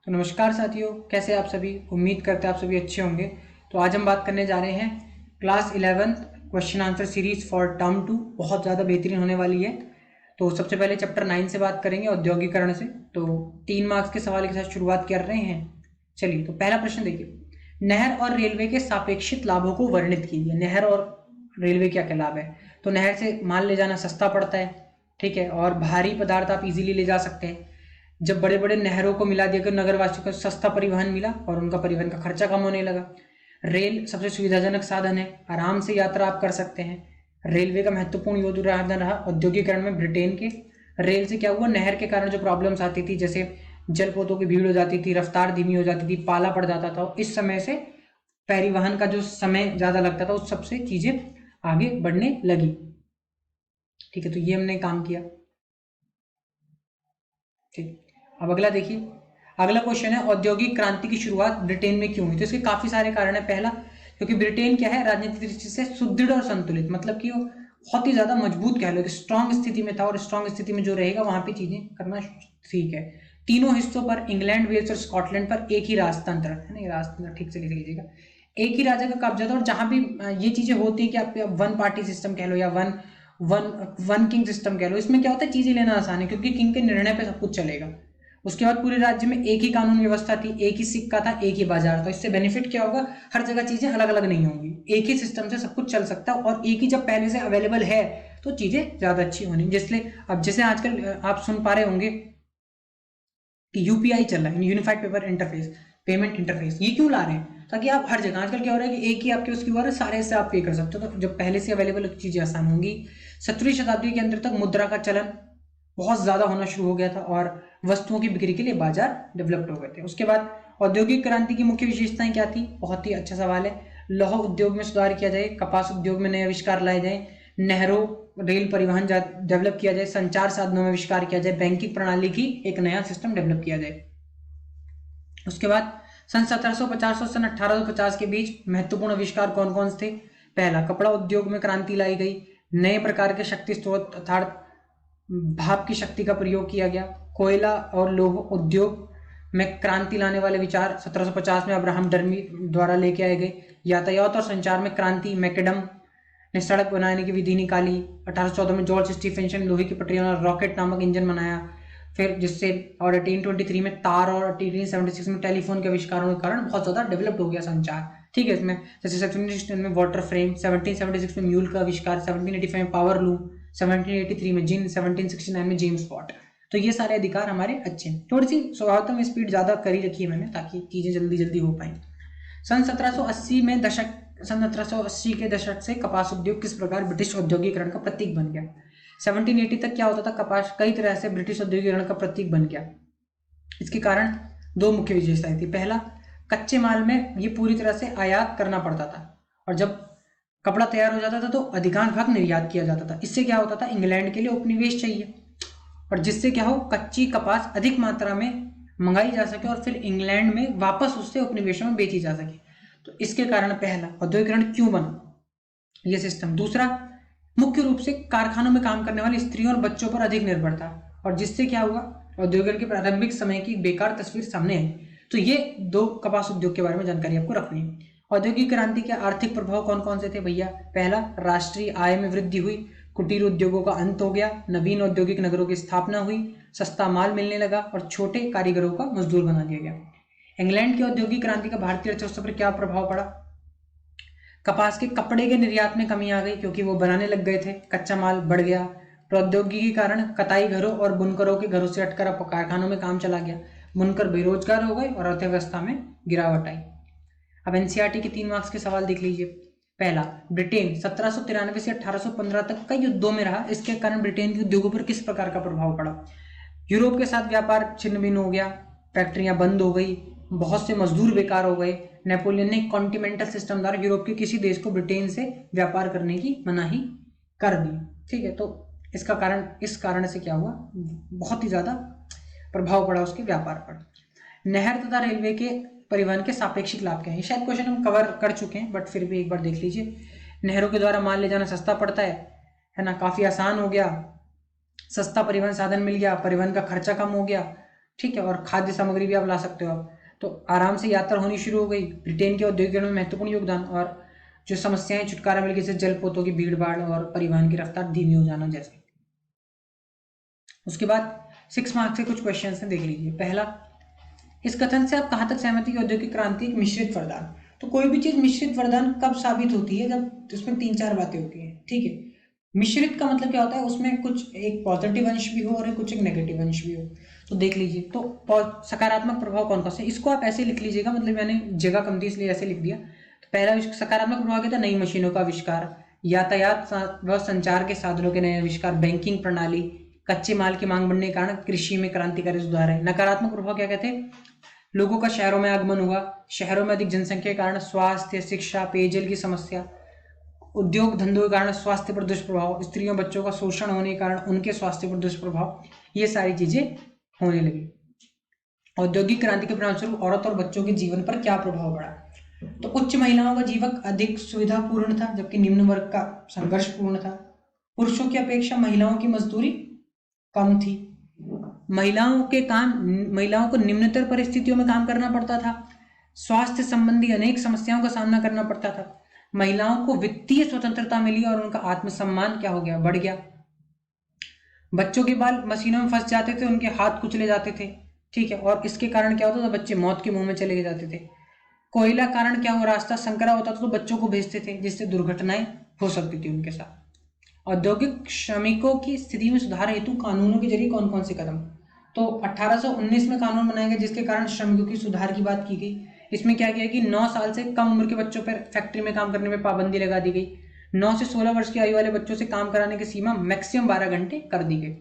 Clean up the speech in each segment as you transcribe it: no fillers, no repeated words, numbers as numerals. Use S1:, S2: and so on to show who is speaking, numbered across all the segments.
S1: तो नमस्कार साथियों, कैसे आप सभी। उम्मीद करते हैं आप सभी अच्छे होंगे। तो आज हम बात करने जा रहे हैं class 11 question answer series for term 2। बहुत ज़्यादा बेहतरीन होने वाली है। तो सबसे पहले चैप्टर 9 से बात करेंगे, औद्योगिकरण से। तो 3 मार्क्स के सवाल के साथ शुरुआत कर रहे हैं। चलिए, तो पहला प्रश्न देखिए, नहर और रेलवे के सापेक्षित लाभों को वर्णित कीजिए। नहर और रेलवे क्या क्या लाभ है। तो नहर से माल ले जाना सस्ता पड़ता है, ठीक है, और भारी पदार्थ आप इजीली ले जा सकते हैं। जब बड़े बड़े नहरों को मिला दिया, नगरवासियों को सस्ता परिवहन मिला और उनका परिवहन का खर्चा कम होने लगा। रेल सबसे सुविधाजनक साधन है, आराम से यात्रा आप कर सकते हैं। रेलवे का महत्वपूर्ण योगदान रहा औद्योगिकरण में ब्रिटेन के। रेल से क्या हुआ, नहर के कारण जो प्रॉब्लम्स आती थी, जैसे जलपोतों की भीड़ हो जाती थी, रफ्तार धीमी हो जाती थी, पाला पड़ जाता था, इस समय से परिवहन का जो समय ज्यादा लगता था, उस सबसे चीजें आगे बढ़ने लगी। ठीक है, तो ये हमने काम किया। ठीक, अब अगला देखिए। अगला क्वेश्चन है, औद्योगिक क्रांति की शुरुआत ब्रिटेन में क्यों हुई। तो इसके काफी सारे कारण है। पहला, क्योंकि ब्रिटेन क्या है, राजनीतिक दृष्टि से सुदृढ़ और संतुलित, मतलब कि वो बहुत ही ज्यादा मजबूत कह लो कि स्ट्रांग स्थिति में था, और स्ट्रांग स्थिति में जो रहेगा वहां पे चीजें करना ठीक है। तीनों हिस्सों पर, इंग्लैंड, वेल्स और स्कॉटलैंड पर एक ही राजतंत्र है ना, राजतंत्र ठीक से लिख लीजिएगा, एक ही राजा का कब्जा था। और जहां भी ये चीजें होती है कि आप वन पार्टी सिस्टम कह लो या one one one king system कह लो, इसमें क्या होता है, चीजें लेना आसान है क्योंकि किंग के निर्णय पे सब कुछ चलेगा। उसके बाद पूरे राज्य में एक ही कानून व्यवस्था थी, एक ही सिक्का था, एक ही बाजार था। इससे बेनिफिट क्या होगा, हर जगह चीजें अलग अलग नहीं होंगी, एक ही सिस्टम से सब कुछ चल सकता है। और एक ही जब पहले से अवेलेबल है तो चीजें ज्यादा अच्छी होनी। जिसलिए अब जैसे आजकल आप सुन पा रहे होंगे कि यूपीआई चल रहा है, unified paper interface, payment interface, ये क्यों ला रहे हैं, ताकि आप हर जगह, आजकल क्या हो रहा है कि एक ही आपके उसकी बार सारे से आप पे कर सकते हो। तो जब पहले से अवेलेबल चीजें आसान होंगी। 17वीं शताब्दी के अंदर तक मुद्रा का चलन बहुत ज्यादा होना शुरू हो गया था और वस्तुओं की बिक्री के लिए बाजार डेवलप्ड हो गए थे। उसके बाद औद्योगिक क्रांति की मुख्य विशेषताएं क्या थी, बहुत ही अच्छा सवाल है। लौह उद्योग में सुधार किया जाए, कपास उद्योग में नए आविष्कार लाए जाए, नहरों रेल परिवहन डेवलप किया जाए, संचार साधनों में आविष्कार किया जाए, बैंकिंग प्रणाली की एक नया सिस्टम डेवलप किया जाए। उसके बाद सन 1750 और सन 1850 के बीच महत्वपूर्ण आविष्कार कौन कौन थे। पहला, कपड़ा उद्योग में क्रांति लाई गई, नए प्रकार के शक्ति स्रोत अर्थात भाप की शक्ति का प्रयोग किया गया। कोयला और लौह उद्योग में क्रांति लाने वाले विचार 1750 में अब्राहम डर्मी द्वारा लेके आए गए। यातायात और संचार में क्रांति, मैकडम ने सड़क बनाने की विधि निकाली। 1814 में जॉर्ज स्टीफेंसन लौहे की पटरियों और रॉकेट नामक इंजन बनाया। फिर जिससे और 1823 में तार और 1876 में टेलीफोन के आविष्कारों के कारण बहुत ज्यादा डेवलप्ड हो गया संचार। ठीक है, इसमें जैसे 1716 में वाटर फ्रेम, 1776 में म्यूल का आविष्कार, 1785 में पावर लूम, 1783 में जिन, 1769 में जेम्स वॉट। तो ये सारे अधिकार हमारे अच्छे हैं। थोड़ी सी स्वभावतः में स्पीड ज्यादा करी रखी है मैंने, ताकि चीजें जल्दी जल्दी हो पाए। सन 1780 में सन 1780 के दशक से कपास उद्योग किस प्रकार ब्रिटिश औद्योगिकरण का प्रतीक बन गया। 1780 तक क्या होता था, कपास कई तरह से ब्रिटिश औद्योगिकरण का प्रतीक बन गया। इसके कारण दो मुख्य विशेषताएं थी। पहला, कच्चे माल में ये पूरी तरह से आयात करना पड़ता था, और जब कपड़ा तैयार हो जाता था तो अधिकांश भाग निर्यात किया जाता था। इससे क्या होता था, इंग्लैंड के लिए उपनिवेश चाहिए, और जिससे क्या हो, कच्ची कपास अधिक मात्रा में मंगाई जा सके और फिर इंग्लैंड में वापस उससे उपनिवेशों में बेची जा सके। तो इसके कारण पहला, औद्योगिकरण क्यों बना, यह सिस्टम। दूसरा, मुख्य रूप से कारखानों में काम करने वाली स्त्रियों और बच्चों पर अधिक निर्भर था, और जिससे क्या हुआ, औद्योगिकरण के प्रारंभिक समय की बेकार तस्वीर सामने आई। तो ये दो कपास उद्योग के बारे में जानकारी आपको रखनी है। औद्योगिक क्रांति के आर्थिक प्रभाव कौन कौन से थे भैया। पहला, राष्ट्रीय आय में वृद्धि हुई, कुटीर उद्योगों का अंत हो गया, नवीन औद्योगिक नगरों की स्थापना हुई, सस्ता माल मिलने लगा और छोटे कारीगरों का मजदूर बना दिया गया। इंग्लैंड की औद्योगिक क्रांति का भारतीय अर्थव्यवस्था पर क्या प्रभाव पड़ा। कपास के कपड़े के निर्यात में कमी आ गई क्योंकि वो बनाने लग गए थे, कच्चा माल बढ़ गया। प्रौद्योगिकी के कारण कताई घरों और बुनकरों के घरों से हटकर अब कारखानों में काम चला गया, बुनकर बेरोजगार हो गए और अर्थव्यवस्था में गिरावट आई। अब एनसीईआरटी के 3 मार्क्स के सवाल देख लीजिए। पहला, ब्रिटेन 1793 से 1815 तक कई युद्धों में रहा, इसके कारण ब्रिटेन के उद्योगों पर किस प्रकार का प्रभाव पड़ा। यूरोप के साथ व्यापार छिन्न भिन्न हो गया, फैक्ट्रियां बंद हो गई, बहुत से मजदूर बेकार हो गए। नेपोलियन ने कॉन्टिनेंटल सिस्टम द्वारा यूरोप के किसी देश को ब्रिटेन से व्यापार करने की मनाही कर दी। ठीक है, तो इसका कारण, इस कारण से क्या हुआ, बहुत ही ज्यादा प्रभाव पड़ा उसके व्यापार पर। नहर तथा रेलवे के परिवहन के सापेक्षिक लाभ क्या है, शायद क्वेश्चन हम कवर कर चुके हैं, बट फिर भी एक बार देख लीजिए। नहरों के द्वारा माल ले जाना सस्ता पड़ता है ना, काफी आसान हो गया, सस्ता परिवहन साधन मिल गया, परिवहन का खर्चा कम हो गया। ठीक है, और खाद्य सामग्री भी आप ला सकते हो आप। तो आराम से यात्रा होनी शुरू हो गई। ब्रिटेन के औद्योगिकरण में महत्वपूर्ण योगदान, और जो समस्याएं छुटकारा मिल गई, जैसे जलपोतों की भीड़ भाड़ और परिवहन की रफ्तार धीमी हो जाना जैसे। उसके बाद 6 मार्क्स के कुछ क्वेश्चन हैं, देख लीजिए। पहला, इस कथन से आप कहाँ तक सहमति कि औद्योगिक क्रांति एक मिश्रित वरदान। तो कोई भी चीज मिश्रित वरदान कब साबित होती है, जब उसमें 3-4 बातें होती हैं। ठीक है, मिश्रित का मतलब क्या होता है, उसमें कुछ एक पॉजिटिव अंश भी हो और कुछ एक नेगेटिव अंश भी हो। तो देख लीजिए, तो सकारात्मक प्रभाव कौन कौन से, इसको आप ऐसे लिख लीजिएगा, मतलब मैंने जगह कम थी इसलिए ऐसे लिख दिया। तो पहला सकारात्मक प्रभाव क्या था, नई मशीनों का आविष्कार, यातायात व संचार के साधनों के नए आविष्कार, बैंकिंग प्रणाली, कच्चे माल की मांग बढ़ने के कारण कृषि में क्रांतिकारी सुधार है। नकारात्मक प्रभाव क्या कहते हैं, लोगों का शहरों में आगमन हुआ, शहरों में अधिक जनसंख्या के कारण स्वास्थ्य, शिक्षा, पेयजल की समस्या, उद्योग धंधों के कारण स्वास्थ्य पर दुष्प्रभाव, स्त्रियों बच्चों का शोषण होने के कारण उनके स्वास्थ्य पर दुष्प्रभाव, ये सारी चीजें होने लगी। औद्योगिक क्रांति के परिणामस्वरूप औरत और बच्चों के जीवन पर क्या प्रभाव पड़ा, तो उच्च महिलाओं का जीवन अधिक सुविधापूर्ण था, जबकि निम्न वर्ग का संघर्षपूर्ण था। पुरुषों की अपेक्षा महिलाओं की मजदूरी कम थी। महिलाओं को निम्नतर परिस्थितियों में काम करना पड़ता था। स्वास्थ्य संबंधी अनेक समस्याओं का सामना करना पड़ता था। महिलाओं को वित्तीय स्वतंत्रता मिली और उनका आत्मसम्मान क्या हो गया, बढ़ गया। बच्चों के बाल मशीनों में फंस जाते थे, उनके हाथ कुचले जाते थे। ठीक है, और इसके कारण क्या होता था, बच्चे मौत के मुंह में चले जाते थे। कोयला कारण क्या हुआ, रास्ता संकरा होता था तो बच्चों को भेजते थे, जिससे दुर्घटनाएं हो सकती थी उनके साथ। औद्योगिक श्रमिकों की स्थिति में सुधार हेतु कानूनों के जरिए कौन कौन से कदम, तो 1819 में कानून बनाया गया, जिसके कारण श्रमिकों की सुधार की बात की गई। इसमें क्या किया कि 9 साल से कम उम्र के बच्चों पर फैक्ट्री में काम करने में पाबंदी लगा दी गई। 9 से 16 वर्ष की आयु वाले बच्चों से काम कराने की सीमा मैक्सिमम 12 घंटे कर दी गई।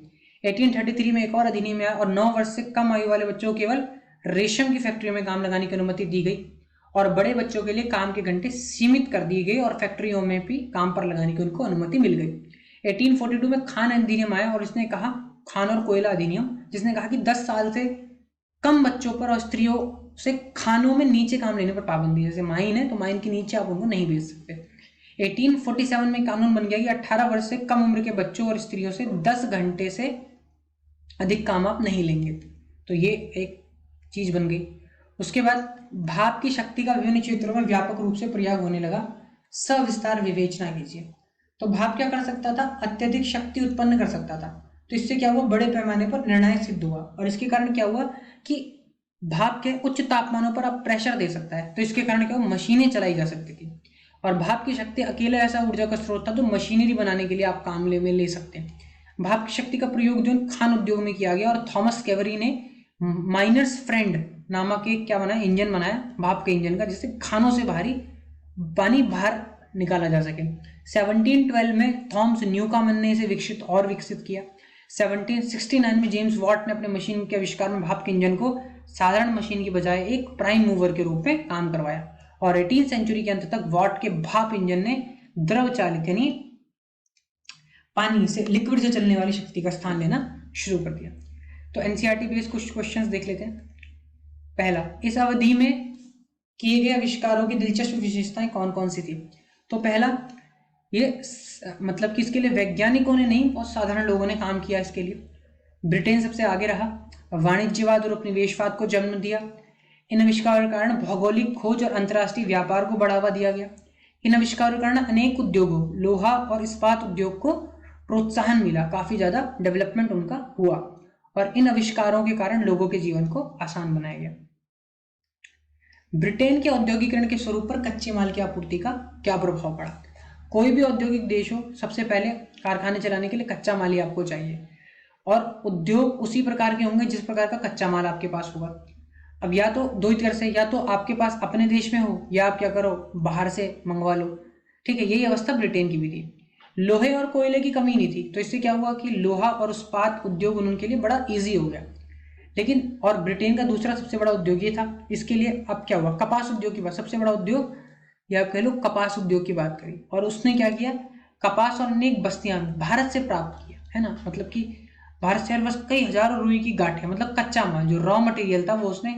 S1: 1833 में एक और अधिनियम आया और 9 वर्ष से कम आयु वाले बच्चों को केवल रेशम की फैक्ट्री में काम लगाने की अनुमति दी गई, और बड़े बच्चों के लिए काम के घंटे सीमित कर दिए गए और फैक्ट्रियों में भी काम पर लगाने की उनको अनुमति मिल गई। 1842 में खान अधिनियम आया और इसने कहा, खान और कोयला अधिनियम, जिसने कहा कि 10 साल से कम बच्चों पर और स्त्रियों से खानों में नीचे काम लेने पर पाबंदी, जैसे माइन है तो माइन के नीचे आप उनको नहीं भेज सकते। 1847 में कानून बन गया कि 18 वर्ष से कम उम्र के बच्चों और स्त्रियों से 10 घंटे से अधिक काम आप नहीं लेंगे, तो ये एक चीज बन गई। उसके बाद भाप की शक्ति का विभिन्न क्षेत्रों में व्यापक रूप से प्रयोग होने लगा। सविस्तार विवेचना कीजिए। तो भाप क्या कर सकता था, अत्यधिक शक्ति उत्पन्न कर सकता था, तो इससे क्या हुआ, बड़े पैमाने पर निर्णायक सिद्ध हुआ। और इसके कारण क्या हुआ कि भाप के उच्च तापमानों पर आप प्रेशर दे सकता है, तो इसके कारण क्या हुआ, मशीनें चलाई जा सकती थी। और भाप की शक्ति अकेले ऐसा ऊर्जा का स्रोत था जो मशीनरी बनाने के लिए आप काम में ले सकते हैं। भाप की शक्ति का प्रयोग जो खान उद्योग में किया गया, और थॉमस कैवरी ने माइनर्स फ्रेंड नामक एक क्या बनाया, इंजन बनाया भाप के इंजन का, जिससे खानों से भारी पानी बाहर निकाला जा सके। 1712 में थॉमस न्यूकॉमन ने इसे विकसित किया। 1769 में जेम्स वॉट ने अपने मशीन के आविष्कार में भाप के इंजन को साधारण मशीन की बजाय एक प्राइम मूवर के रूप में काम करवाया। और 18वीं सेंचुरी के अंत तक वॉट के भाप इंजन ने द्रव चालित यानी पानी से, लिक्विड से चलने वाली शक्ति का स्थान लेना शुरू कर दिया। तो एनसीईआरटी बेस्ड कुछ क्वेश्चंस देख लेते हैं। पहला, इस अवधि में किए गए आविष्कारों की दिलचस्प विशेषताएं कौन कौन सी थी। तो पहला, ये मतलब कि इसके लिए वैज्ञानिकों ने नहीं, बहुत साधारण लोगों ने काम किया इसके लिए। ब्रिटेन सबसे आगे रहा, वाणिज्यवाद और उपनिवेशवाद को जन्म दिया। इन आविष्कारों के कारण भौगोलिक खोज और अंतर्राष्ट्रीय व्यापार को बढ़ावा दिया गया। इन आविष्कारों के कारण अनेक उद्योगों, लोहा और इस्पात उद्योग को प्रोत्साहन मिला, काफी ज्यादा डेवलपमेंट उनका हुआ। और इन आविष्कारों के कारण लोगों के जीवन को आसान बनाया गया। ब्रिटेन के औद्योगिकरण के स्वरूप पर कच्चे माल की आपूर्ति का क्या प्रभाव पड़ा। कोई भी औद्योगिक देश हो, सबसे पहले कारखाने चलाने के लिए कच्चा माल ही आपको चाहिए, और उद्योग उसी प्रकार के होंगे जिस प्रकार का कच्चा माल आपके पास होगा। अब या तो दो ही तरह से, या तो आपके पास अपने देश में हो, या आप क्या करो, बाहर से मंगवा लो। ठीक है, यही अवस्था ब्रिटेन की भी थी। लोहे और कोयले की कमी नहीं थी, तो इससे क्या हुआ कि लोहा और इस्पात उद्योग उनके लिए बड़ा ईजी हो गया। लेकिन और ब्रिटेन का दूसरा सबसे बड़ा उद्योग ये था, इसके लिए अब क्या हुआ, कपास उद्योग की बात, सबसे बड़ा उद्योग या कह लो कपास उद्योग की बात करी। और उसने क्या किया, कपास और अनेक बस्तियां भारत से प्राप्त किया, है ना, मतलब कि भारत से बस कई हजारों रुई की गांठें, मतलब कच्चा माल जो रॉ मटेरियल था वो उसने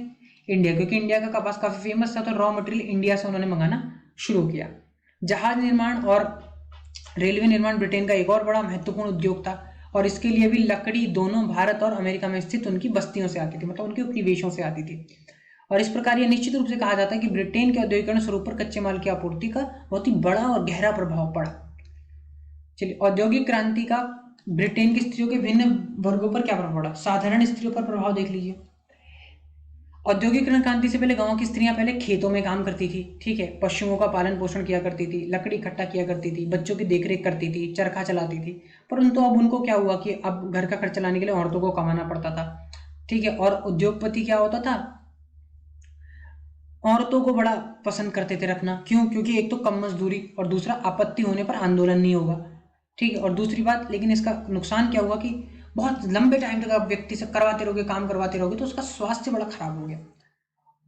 S1: इंडिया, क्योंकि इंडिया का कपास काफी फेमस था, तो रॉ मटेरियल इंडिया से उन्होंने मंगाना शुरू किया। जहाज निर्माण और रेलवे निर्माण ब्रिटेन का एक और बड़ा महत्वपूर्ण उद्योग था, और इसके लिए भी लकड़ी दोनों भारत और अमेरिका में स्थित उनकी बस्तियों से आती थी, मतलब उनके उपनिवेशों से आती थी। और इस प्रकार यह निश्चित रूप से कहा जाता है कि ब्रिटेन के औद्योगिकरण स्वरूप पर कच्चे माल की आपूर्ति का बहुत ही बड़ा और गहरा प्रभाव पड़ा। चलिए, औद्योगिक क्रांति का ब्रिटेन की स्त्रियों के भिन्न वर्गों पर क्या प्रभाव पड़ा। साधारण स्त्रियों पर प्रभाव देख लीजिए। औद्योगिकरण क्रांति से पहले गांव की स्त्रियां पहले खेतों में काम करती थी, ठीक है, पशुओं का पालन पोषण किया करती थी, लकड़ी इकट्ठा किया करती थी, बच्चों की देखरेख करती थी, चरखा चलाती थी। परंतु अब उनको क्या हुआ कि अब घर का खर्च चलाने के लिए औरतों को कमाना पड़ता था, ठीक है। और उद्योगपति क्या होता था, औरतों को बड़ा पसंद करते थे रखना। क्यों? क्योंकि एक तो कम मजदूरी और दूसरा आपत्ति होने पर आंदोलन नहीं होगा, ठीक है। और दूसरी बात, लेकिन इसका नुकसान क्या हुआ कि बहुत लंबे टाइम तक आप व्यक्ति से करवाते रहोगे, काम करवाते रहोगे, तो उसका स्वास्थ्य बड़ा खराब हो गया।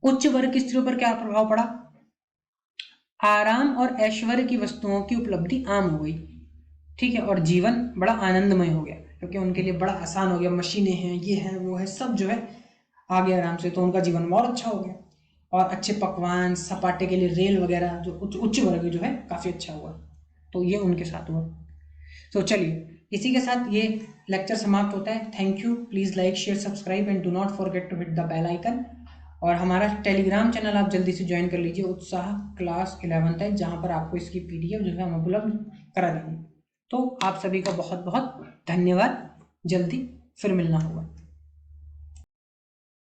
S1: उच्च वर्ग की स्त्रियों पर क्या प्रभाव पड़ा। आराम और ऐश्वर्य की वस्तुओं की उपलब्धि आम हो गई, ठीक है। और जीवन बड़ा आनंदमय हो गया, क्योंकि उनके लिए बड़ा आसान हो गया, मशीनें हैं, ये है वो है, सब जो है आ गया आराम से, तो उनका जीवन बहुत अच्छा हो गया। और अच्छे पकवान, सपाटे के लिए रेल वगैरह, जो उच्च वर्ग जो है काफ़ी अच्छा हुआ। तो ये उनके साथ हुआ। तो चलिए, इसी के साथ ये लेक्चर समाप्त होता है। Thank you. Please like, share, subscribe and do not forget to hit the bell icon. और हमारा टेलीग्राम चैनल आप जल्दी से ज्वाइन कर लीजिए, उत्साह क्लास 11th है, जहाँ पर आपको इसकी PDF जो है हम उपलब्ध करा देंगे। तो आप सभी का बहुत बहुत धन्यवाद। जल्दी फिर मिलना होगा।